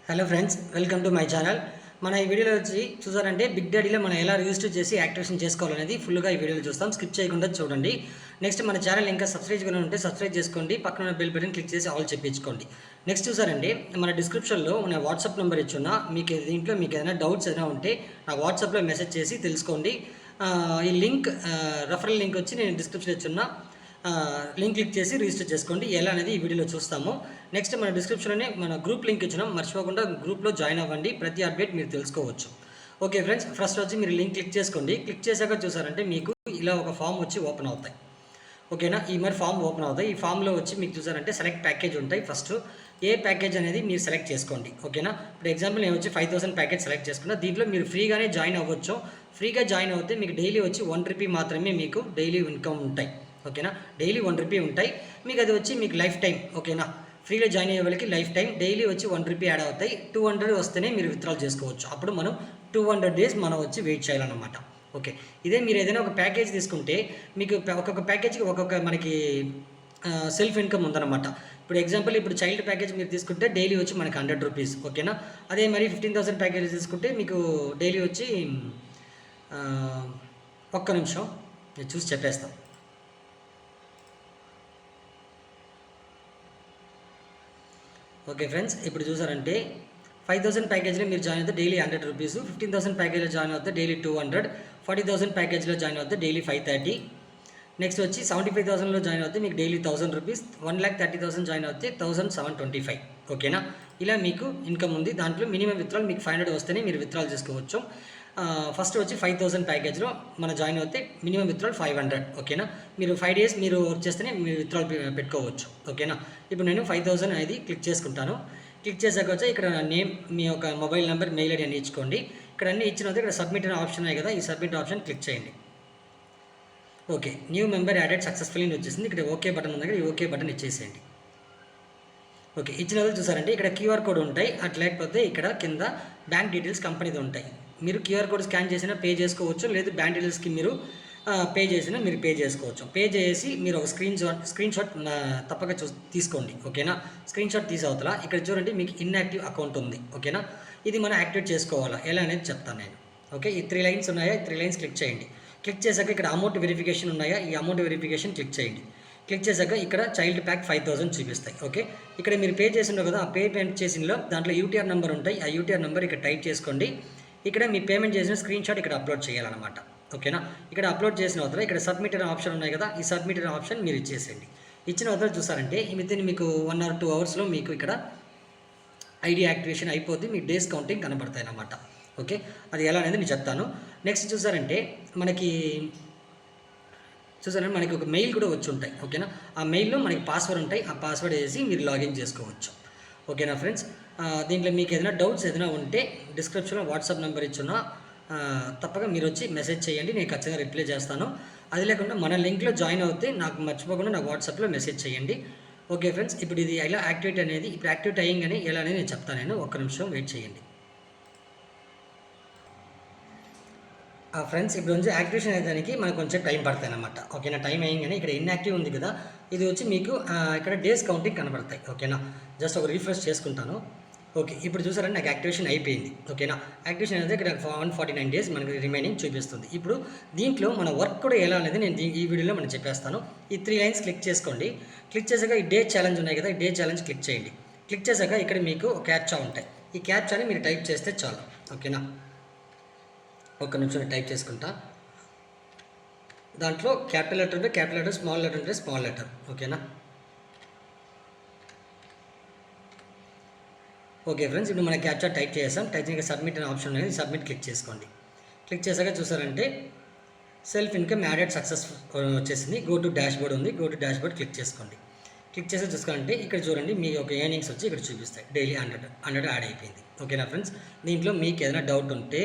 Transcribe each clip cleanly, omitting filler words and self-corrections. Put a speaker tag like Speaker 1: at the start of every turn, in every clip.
Speaker 1: Hello friends, welcome to my channel. మన ఈ వీడియోలో వచ్చి చూసారంటే బిగ్ డాడీలో మనం ఎలా రిజిస్టర్ చేసి యాక్టివేషన్ చేసుకోవాలనేది ఫుల్గా ఈ వీడియోలో చూస్తాం. స్కిప్ చేయకుండా చూడండి. నెక్స్ట్ మన ఛానల్ ఇంకా సబ్స్క్రైబ్ చేసుకుని ఉంటే సబ్స్క్రైబ్ చేసుకోండి, పక్కన బెల్ బటన్ క్లిక్ చేసి ఆల్ చెప్పించుకోండి. నెక్స్ట్ చూసారండి, మన డిస్క్రిప్షన్లో మన వాట్సాప్ నెంబర్ ఇచ్చున్నా, మీకు దీంట్లో మీకు ఏదైనా డౌట్స్ ఏదైనా ఉంటే నాకు వాట్సాప్లో మెసేజ్ చేసి తెలుసుకోండి. ఈ లింక్ రెఫరల్ లింక్ వచ్చి నేను డిస్క్రిప్షన్ ఇచ్చున్నా, లింక్ క్లిక్ చేసి రిజిస్టర్ చేసుకోండి. ఎలా అనేది ఈ వీడియోలో చూస్తాము. నెక్స్ట్ మన డిస్క్రిప్షన్లోనే మన గ్రూప్ లింక్ ఇచ్చినాం, మర్చిపోకుండా గ్రూప్లో జాయిన్ అవ్వండి. ప్రతి అప్డేట్ మీరు తెలుసుకోవచ్చు. ఓకే ఫ్రెండ్స్, ఫస్ట్ వచ్చి మీరు లింక్ క్లిక్ చేసుకోండి. క్లిక్ చేశాక చూసారంటే మీకు ఇలా ఒక ఫామ్ వచ్చి ఓపెన్ అవుతాయి. ఓకేనా, ఈ మరి ఫామ్ ఓపెన్ అవుతాయి. ఈ ఫామ్లో వచ్చి మీకు చూసారంటే సెలెక్ట్ ప్యాకేజ్ ఉంటాయి. ఫస్ట్ ఏ ప్యాకేజ్ అనేది మీరు సెలెక్ట్ చేసుకోండి. ఓకేనా, ఇప్పుడు ఎగ్జాంపుల్ నేను వచ్చి 5000 ప్యాకేజ్ సెలెక్ట్ చేసుకున్నా. దీంట్లో మీరు ఫ్రీగానే జాయిన్ అవ్వచ్చు. ఫ్రీగా జాయిన్ అవుతే మీకు డైలీ వచ్చి 1 రూపీ మాత్రమే మీకు డైలీ ఇన్కమ్ ఉంటాయి. ఓకేనా, డైలీ 1 రూపీ ఉంటాయి మీకు. అది వచ్చి మీకు లైఫ్ టైం. ఓకేనా, ఫ్రీగా జాయిన్ అయ్యే వాళ్ళకి లైఫ్ టైం డైలీ వచ్చి 1 రూపీ యాడ్ అవుతాయి. 200 వస్తేనే మీరు విత్డ్రాల్ చేసుకోవచ్చు. అప్పుడు మనం 200 డేస్ మనం వచ్చి వెయిట్ చేయాలన్నమాట. ఓకే, ఇదే మీరు ఏదైనా ఒక ప్యాకేజ్ తీసుకుంటే మీకు ఒక్కొక్క ప్యాకేజ్కి ఒక్కొక్క మనకి సెల్ఫ్ ఇన్కమ్ ఉందన్నమాట. ఇప్పుడు ఎగ్జాంపుల్ ఇప్పుడు చైల్డ్ ప్యాకేజ్ మీరు తీసుకుంటే డైలీ వచ్చి మనకి 100 రూపీస్. ఓకేనా, అదే మరి 15,000 ప్యాకేజ్ తీసుకుంటే మీకు డైలీ వచ్చి ఒక్క నిమిషం నేను చూసి చెప్పేస్తాం. ఓకే ఫ్రెండ్స్, ఇప్పుడు చూసారంటే 5000 ప్యాకేజ్లో మీరు జాయిన్ అవుతే డైలీ 100 రూపీస్, 15,000 ప్యాకేజ్లో జాయిన్ అవుతే డైలీ 200, 40,000 ప్యాకేజ్లో జాయిన్ అవుతే డైలీ 530. నెక్స్ట్ వచ్చి 75,000లో జాయిన్ అవుతే మీకు డైలీ 1000 రూపీస్, 1,30,000 జాయిన్ అవుతే 1725. ఓకేనా, ఇలా మీకు ఇన్కమ్ ఉంది. దాంట్లో మినిమం విత్డ్రాల్ మీకు 500 వస్తేనే మీరు విత్డ్రాల్ చేసుకోవచ్చు. ఫస్ట్ వచ్చి 5000 ప్యాకేజ్లో మన జాయిన్ అవుతే మినిమం విత్డ్రాల్ 500. ఓకేనా, మీరు 5 డేస్ మీరు వర్క్ చేస్తేనే మీరు విత్డ్రాల్ పెట్టుకోవచ్చు. ఓకేనా, ఇప్పుడు నేను 5000 అనేది క్లిక్ చేసుకుంటాను. క్లిక్ చేసాక వచ్చి ఇక్కడ నేమ్, మీ యొక్క మొబైల్ నెంబర్, మెయిల్ ఐడి అని ఇచ్చుకోండి. ఇక్కడ అన్నీ ఇచ్చిన తర్వాత ఇక్కడ సబ్మిట్ అనే ఆప్షన్ ఉన్నాయి కదా, ఈ సబ్మిట్ ఆప్షన్ క్లిక్ చేయండి. Okay, new member added successfully అని వచ్చేసింది. ఇక్కడ ఓకే బటన్ ఉంది కదా, ఈ ఓకే బటన్ ఇచ్చేసేయండి. ఓకే, ఇచ్చిన వాళ్ళు చూసారంటే ఇక్కడ క్యూఆర్ కోడ్ ఉంటాయి. అట్లా లేకపోతే ఇక్కడ కింద బ్యాంక్ డీటెయిల్స్ కంపెనీది ఉంటాయి. మీరు క్యూఆర్ కోడ్ స్కాన్ చేసినా పే చేసుకోవచ్చు, లేదు బ్యాంక్ డీటెయిల్స్కి మీరు పే చేసినా మీరు పే చేసుకోవచ్చు. పే చేసి మీరు ఒక స్క్రీన్ షాట్ తప్పక తీసుకోండి. ఓకేనా, స్క్రీన్ షాట్ తీసి అవతల ఇక్కడ చూడండి మీకు ఇన్యాక్టివ్ అకౌంట్ ఉంది. ఓకేనా, ఇది మనం యాక్టివేట్ చేసుకోవాలా ఎలా అనేది చెప్తాను నేను. ఓకే, ఈ 3 లైన్స్ ఉన్నాయా, ఈ 3 లైన్స్ క్లిక్ చేయండి. క్లిక్ చేశాక ఇక్కడ అమౌంట్ వెరిఫికేషన్ ఉన్నాయా, ఈ అమౌంట్ వెరిఫికేషన్ క్లిక్ చేయండి. క్లిక్ చేశాక ఇక్కడ చైల్డ్ ప్యాక్ 5000 చూపిస్తాయి. ఓకే, ఇక్కడ మీరు పే చేసిండో కదా, ఆ పేమెంట్ చేసినలో దాంట్లో యూటీఆర్ నెంబర్ ఉంటాయి. ఆ యూటీఆర్ నెంబర్ ఇక్కడ టైప్ చేసుకోండి. ఇక్కడ మీ పేమెంట్ చేసిన స్క్రీన్ షాట్ ఇక్కడ అప్లోడ్ చేయాలన్నమాట. ఓకేనా, ఇక్కడ అప్లోడ్ చేసిన అవతల ఇక్కడ సబ్మిట్ అనే ఆప్షన్ ఉన్నాయి కదా, ఈ సబ్మిట్ అనే ఆప్షన్ మీరు ఇచ్చేసేయండి. ఇచ్చిన అవతల చూసారంటే వితిన్ మీకు 1 or 2 అవర్స్లో మీకు ఇక్కడ ఐడి యాక్టివేషన్ అయిపోద్ది. మీ డేస్ కౌంటింగ్ కనబడతాయి అన్నమాట. ఓకే, అది ఎలా అనేది నేను చెప్తాను. నెక్స్ట్ చూసారంటే మనకి ఒక మెయిల్ కూడా వచ్చి ఉంటాయి. ఓకేనా, ఆ మెయిల్లో మనకి పాస్వర్డ్ ఉంటాయి. ఆ పాస్వర్డ్ వేసి మీరు లాగిన్ చేసుకోవచ్చు. ఓకేనా ఫ్రెండ్స్, దీంట్లో మీకు ఏదైనా డౌట్స్ ఏదైనా ఉంటే డిస్క్రిప్షన్లో వాట్సాప్ నెంబర్ ఇచ్చున్నా, తప్పక మీరు వచ్చి మెసేజ్ చేయండి, నేను ఖచ్చితంగా రిప్లై చేస్తాను. అది లేకుండా మన లింక్లో జాయిన్ అవుతే నాకు మర్చిపోకుండా నాకు వాట్సాప్లో మెసేజ్ చేయండి. ఓకే ఫ్రెండ్స్, ఇప్పుడు ఇది ఎలా యాక్టివేట్ అనేది, ఇప్పుడు యాక్టివేట్ అయ్యిందని ఎలా అనేది నేను చెప్తాను. నేను ఒక్క నిమిషం వెయిట్ చేయండి. ఫ్రెండ్స్, ఇప్పుడు వచ్చి యాక్టివేషన్ అయ్యేదానికి మనకు కొంచెం టైం పడతాయి అన్నమాట. ఓకేనా, టైం అయ్యిందని ఇక్కడ ఇన్యాక్టివ్ ఉంది కదా, ఇది వచ్చి మీకు ఇక్కడ డేస్ కౌంటింగ్ కనబడతాయి. ఓకేనా, జస్ట్ ఒక రీఫ్రెష్ చేసుకుంటాను. ఓకే, ఇప్పుడు చూసారంటే నాకు యాక్టివేషన్ అయిపోయింది. ఓకేనా, యాక్టివేషన్ అనేది ఇక్కడ 149 డేస్ మనకి రిమైనింగ్ చూపిస్తుంది. ఇప్పుడు దీంట్లో మన వర్క్ కూడా ఎలా అనేది నేను ఈ వీడియోలో మనం చెప్పేస్తాను. ఈ 3 లైన్స్ క్లిక్ చేసుకోండి. క్లిక్ చేశాక ఈ డే ఛాలెంజ్ ఉన్నాయి కదా, ఈ డే ఛాలెంజ్ క్లిక్ చేయండి. క్లిక్ చేశాక ఇక్కడ మీకు క్యాప్చా ఉంటాయి. ఈ క్యాప్చాని మీరు టైప్ చేస్తే చాలు. ఓకేనా, ఒక్క నిమిషం టైప్ చేసుకుంటా. దాంట్లో క్యాపిటల్ లెటర్ ఉంటే క్యాపిటల్ లెటర్, స్మాల్ లెటర్ ఉంటే స్మాల్ లెటర్. ఓకేనా, ఓకే ఫ్రెండ్స్, ఇప్పుడు మన క్యాప్చా టైప్ చేసాం. టైప్ చేసి సబ్మిట్ అనే ఆప్షన్ అనేది సబ్మిట్ క్లిక్ చేసుకోండి. క్లిక్ చేశాక చూసారంటే సెల్ఫ్ ఇన్కమ్ యాడెడ్ సక్సెస్ వచ్చేసింది. గో టు డాష్ బోర్డ్ ఉంది, go to dash board click చేసుకోండి. క్లిక్ చేసి చూసుకోవాలంటే ఇక్కడ చూడండి మీ యొక్క ఎర్నింగ్స్ వచ్చి ఇక్కడ చూపిస్తాయి. డైలీ 100 యాడ్ అయిపోయింది. ఓకేనా ఫ్రెండ్స్, దీంట్లో మీకు ఏదైనా డౌట్ ఉంటే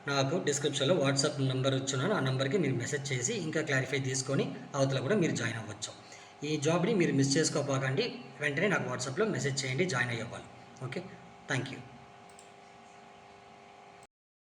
Speaker 1: నాకు డిస్క్రిప్షన్లో వాట్సాప్ నెంబర్ ఇచ్చున్నాను, ఆ నెంబర్కి మీరు మెసేజ్ చేసి ఇంకా క్లారిఫై తీసుకొని అవతల కూడా మీరు జాయిన్ అవ్వచ్చు. ఈ జాబ్ని మీరు మిస్ చేసుకోపోకండి, వెంటనే నాకు వాట్సాప్లో మెసేజ్ చేయండి, జాయిన్ అయ్యేవాళ్ళు. Okay, thank you.